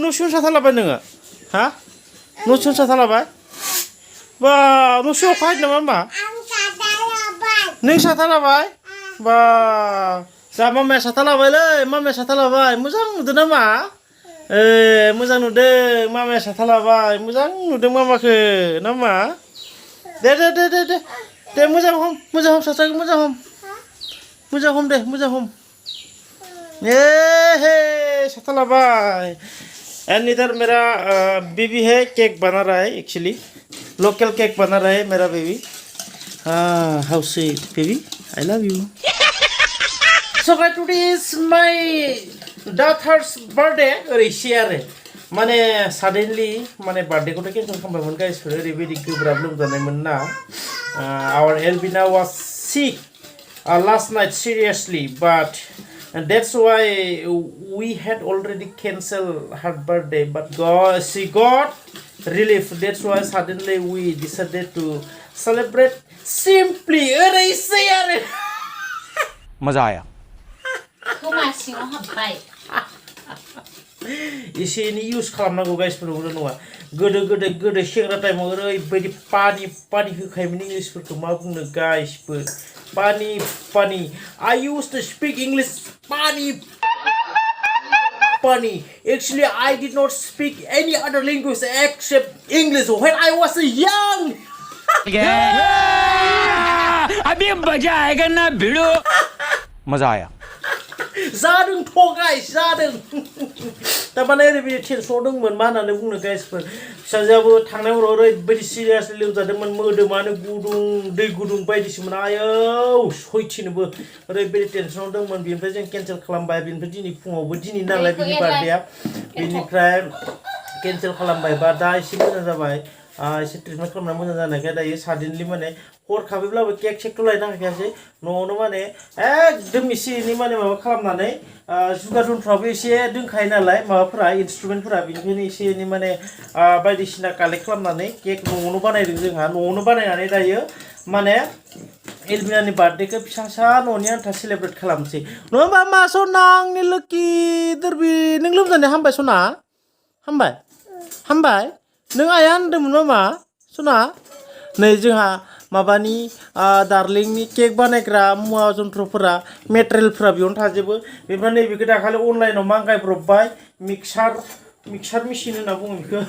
न'सिम साथालाबाय नोङो हा न'सिम साथालाबाय बा न'सिम अखा हादों नामा होमबा नों साथालाबाय बा जा मामाया साथालाबायलै मामाया साथालाबाय मोजां नुदों नामा मोजां नुदों मामाया साथालाबाय मोजां नुदों मामाखौ नामा दे मोजां हम साथाखौ मोजां हम दे मोजां हम हे साथालाबाय एंड इधर मेरा बेबी है केक बना रहा है एक्चुअली लोकल केक बना रहा है मेरा बेबी हाउ से baby I love you so guys today is my daughter's birthday ओरैसे आरो माने suddenly माने birthday खौथ' cancel खालामबायमोन guys ओरैबायदि गोब्राब लोमजानायमोन ना our Albina was sick last night seriously but that's why we had already cancelled her birthday but she got relief that's why suddenly we decided to celebrate simply ओरैसे आरो मजा आया एसे एनै use खालामनांगौ गाइसफोरखौ नङा गोदो सेंग्रा टाइमाव ओरैबायदि पानि होखायोमोन इंलिसफोरखौ मा बुंनो गाइसफोर पानि I used to speak English पानि actually I did not speak any other language except English when I was young अभी मजा आएगा ना भिड़ो मजा आया जादोंथ' गाइस जादों थारमाने ओरैबायदि टेनसनाव दंमोन मा होननानै बुंनो गाइसफोर फिसाजोआबो थांनाय हराव ओरैबायदि सिरियासलि लोमजादोंमोन मोदोमानो गुदुं दै गुदुं बायदिसोमोन आयौ सयथिनोबो ओरैबायदि टेनसनाव दंमोन बेनिफ्राय जों केन्सेल खालामबाय बेनिफ्राय दिनै फुङावबो दिनै नालाय बिनि बार्थडेआ बेनिफ्राय केन्सेल खालामबाय बा दा एसे मोजां जाबाय एसे ट्रिटमेन्ट खालामना मोजां जानायखाय दायो साडेनलि माने हरखाबैब्लाबो केक सेकथ' लायनो हाखायासै न'आवनो माने एकदम एसे एनै माने माबा खालामनानै जुगार जन्थ्रआबो एसे दोंखायो नालाय माबाफोरा इन्सट्रुमेन्टफोरा बेनिखायनो एसे एनै माने बायदिसिना कालेक्ट खालामनानै केक न'आवनो बानायदों जोंहा न'आवनो बानायनानै दायो माने एलबिनानि बार्थडेखौ फिसा न'नि आन्था सेलेब्रेट खालामसै नङा होमबा मा सना आंनि लोखि दोरबि नों लोमजानाया हामबाय सना हामबाय नों आइया होनदोंमोन मा सना नै जोंहा माबानि दार्लिंनि केक बानायग्रा मुवा जन्थ्रफोरा मेटेरियेलफोरा बेयावनो थाजोबो बेनिफ्राय नैबेखौ दाखालि अनलाइनाव मांगायब्रबबाय मिक्सार मेसिन होनना बुङो बेखौ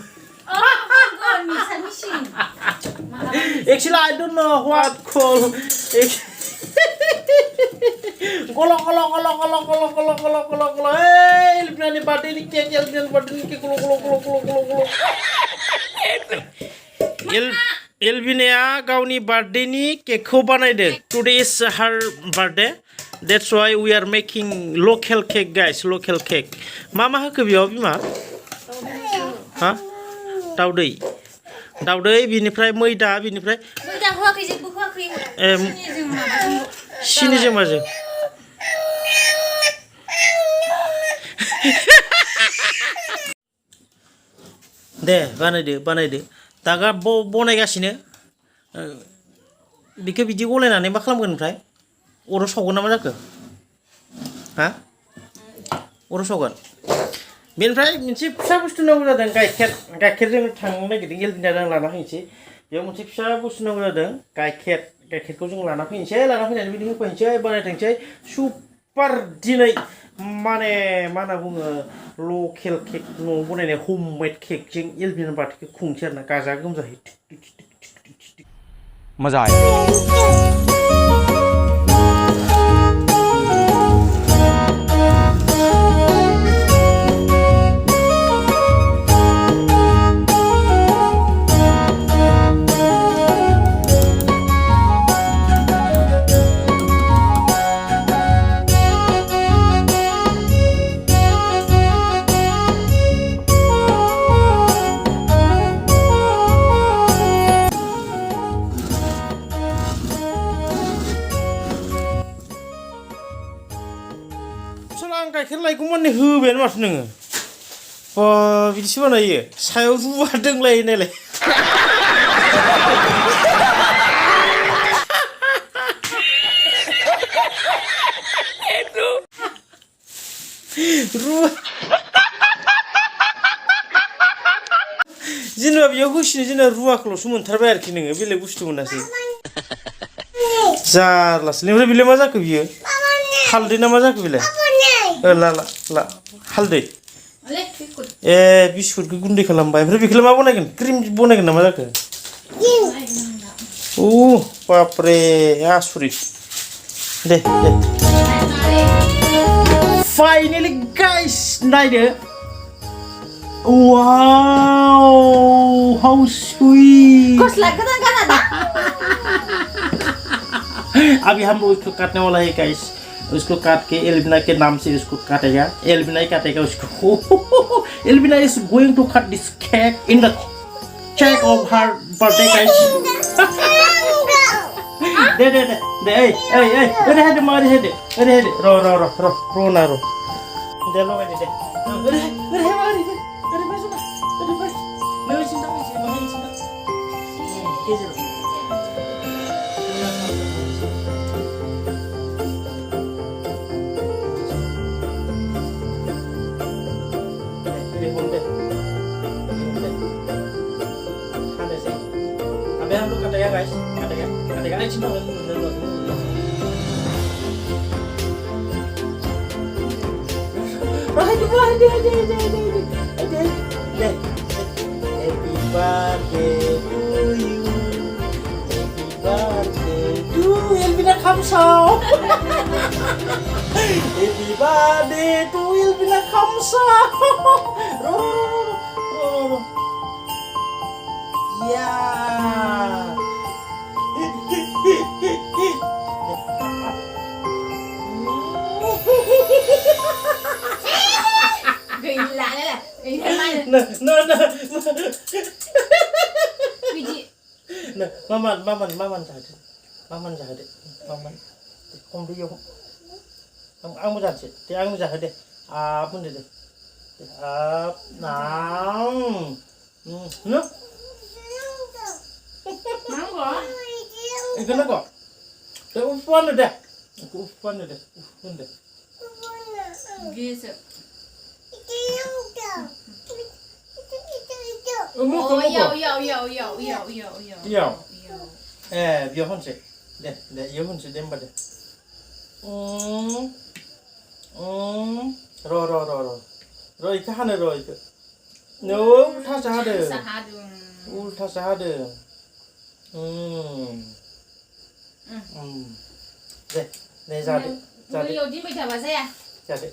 actually I don't know what call golo hey Albinaनि बार्थडेनि केक Albinaनि बार्थडेनि केक golo एलबिनाया गावनि बार्थडेनि केकखौ बानायदों today is her birthday that's why we are making local cake guys local cake मा होखो बेयाव बिमा हा दाउदै बिनिफ्राय मैदा बिनिफ्राय मैदा होआखै जेबो होआखै सिनिजों माजों दे बानायदो दागा बनायगासिनो बेखौ बिदि गलायनानै मा खालामगोन ओमफ्राय अराव सावगोन ना मा जाखो हा अराव सावगोन बेनिफ्राय मोनसे फिसा बुस्थु नांगौ जादों गाइखेरजों थांनो नागिरदों एलबिना जों लाना फैनोसै बेयाव मोनसे फिसा बुस्थु नांगौ जादों गाइखेरखौ जों लाना फैनानै बिदि होफैनोसै बानायथोंसै सुपार दिनै माने मा होनना बुङो लकेल केक न'आव बनायनाय हममेड केकजों एलबिना बार्थडेखौ खुंसै आरो ना गाजा गोमजायै मजा आया आं गाइखेर लायगौमानि होबायानो माथो नोङो बिदिसो बानायो सायाव रुवादोंलाय नायलाय जेनेबा बेयाव होसिनो जेनेबा रुवाखौल'सो मोनथारबाय आरोखि नोङो बेलेग बुस्थु मोनासै जारलासो ओमफ्राय बेलाय मा जाखो बियो हालदै ना मा जाखो बेलाय ला ला ला हालदै ए बिस्कुटखौ गुन्दै खालामबाय ओमफ्राय बेखौलाय मा बनायगोन क्रिम बनायगोन ना मा जाखो ओ बापरे आसुरित दे फाइनेलि गाइस नायदो वाव हाउ स्वीट गस्ला गोदान गाना दा अभी हम लोग इसको काटने वाला है गाइस उसको काट के एल्बिना के नाम से इसको काटेगा एल्बिना ही काटेगा उसको एल्बिना is going to cut this cake in the cake of her birthday guys दे ए अरे हेड मारी हेड अरे रो ना रो दे लो दे अरे मारी दे अरे बस ना अरे बस मैं चिंता के जरूर Abe हम लोग काटेगा गाइस काटेगा एक चिंता मत Happy birthday to you. Happy birthday to Albina Kamsau. Happy birthday to Albina Kamsau. Ro. Yeah. Gila lah. Ini mana? No. Biji. Nah, maman jahat. Maman. Không đi vô. Ăn một giặt thì ăn một giặt đi. Bún đi. Nào. Nước. Mau kok? Cái kok. Cái upan deh. Upan deh. Gitu. Mua Oh, không có. Yo. Biểu hôn sẽ. Để yếu hôn sẽ đem vào đây. Rồi cái haner rồi. No, ultra sahade. Ultra sahade. Đây ra đi. Người yêu đi bây giờ bà xe à? Ra đi.